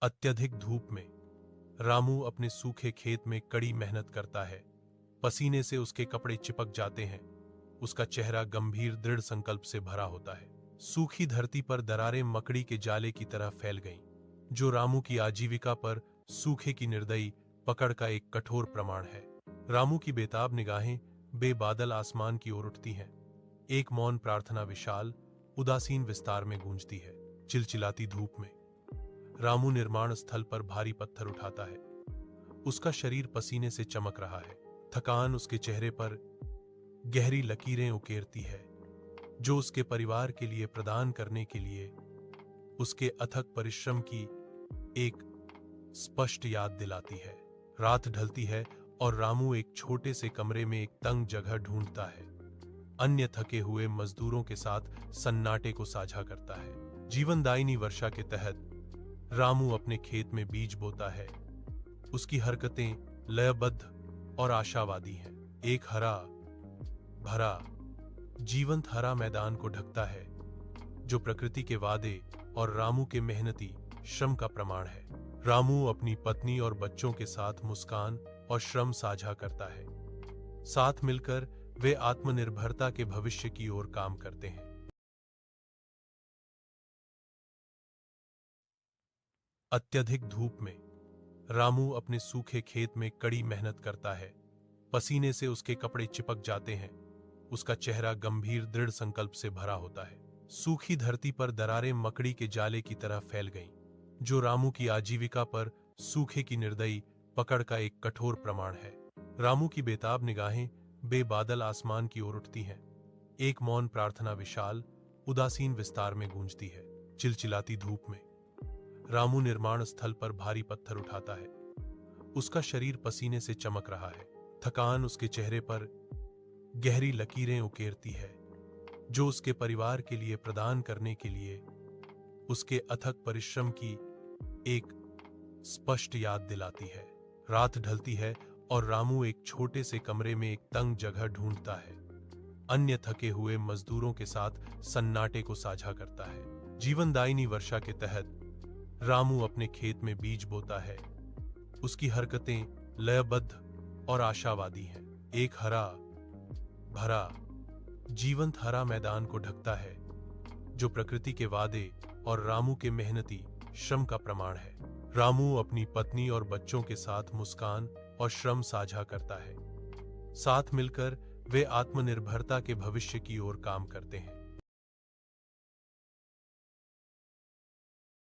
अत्यधिक धूप में रामू अपने सूखे खेत में कड़ी मेहनत करता है। पसीने से उसके कपड़े चिपक जाते हैं। उसका चेहरा गंभीर दृढ़ संकल्प से भरा होता है। सूखी धरती पर दरारें मकड़ी के जाले की तरह फैल गईं, जो रामू की आजीविका पर सूखे की निर्दयी पकड़ का एक कठोर प्रमाण है। रामू की बेताब निगाहें बेबादल आसमान की ओर उठती हैं। एक मौन प्रार्थना विशाल उदासीन विस्तार में गूंजती है। चिलचिलाती धूप में रामू निर्माण स्थल पर भारी पत्थर उठाता है। उसका शरीर पसीने से चमक रहा है। थकान उसके चेहरे पर गहरी लकीरें उकेरती है, जो उसके परिवार के लिए प्रदान करने के लिए उसके अथक परिश्रम की एक स्पष्ट याद दिलाती है। रात ढलती है और रामू एक छोटे से कमरे में एक तंग जगह ढूंढता है। अन्य थके हुए मजदूरों के साथ सन्नाटे को साझा करता है। जीवनदायिनी वर्षा के तहत रामू अपने खेत में बीज बोता है। उसकी हरकतें लयबद्ध और आशावादी हैं। एक हरा भरा जीवंत हरा मैदान को ढकता है, जो प्रकृति के वादे और रामू के मेहनती श्रम का प्रमाण है। रामू अपनी पत्नी और बच्चों के साथ मुस्कान और श्रम साझा करता है। साथ मिलकर वे आत्मनिर्भरता के भविष्य की ओर काम करते हैं। अत्यधिक धूप में रामू अपने सूखे खेत में कड़ी मेहनत करता है। पसीने से उसके कपड़े चिपक जाते हैं। उसका चेहरा गंभीर दृढ़ संकल्प से भरा होता है। सूखी धरती पर दरारें मकड़ी के जाले की तरह फैल गईं, जो रामू की आजीविका पर सूखे की निर्दयी पकड़ का एक कठोर प्रमाण है। रामू की बेताब निगाहें बेबादल आसमान की ओर उठती हैं। एक मौन प्रार्थना विशाल उदासीन विस्तार में गूंजती है। चिलचिलाती धूप में रामू निर्माण स्थल पर भारी पत्थर उठाता है। उसका शरीर पसीने से चमक रहा है। थकान उसके चेहरे पर गहरी लकीरें उकेरती है, जो उसके परिवार के लिए प्रदान करने के लिए उसके अथक परिश्रम की एक स्पष्ट याद दिलाती है। रात ढलती है और रामू एक छोटे से कमरे में एक तंग जगह ढूंढता है। अन्य थके हुए मजदूरों के साथ सन्नाटे को साझा करता है। जीवनदायिनी वर्षा के तहत रामू अपने खेत में बीज बोता है। उसकी हरकतें लयबद्ध और आशावादी हैं। एक हरा भरा जीवंत हरा मैदान को ढकता है, जो प्रकृति के वादे और रामू के मेहनती श्रम का प्रमाण है। रामू अपनी पत्नी और बच्चों के साथ मुस्कान और श्रम साझा करता है। साथ मिलकर वे आत्मनिर्भरता के भविष्य की ओर काम करते हैं।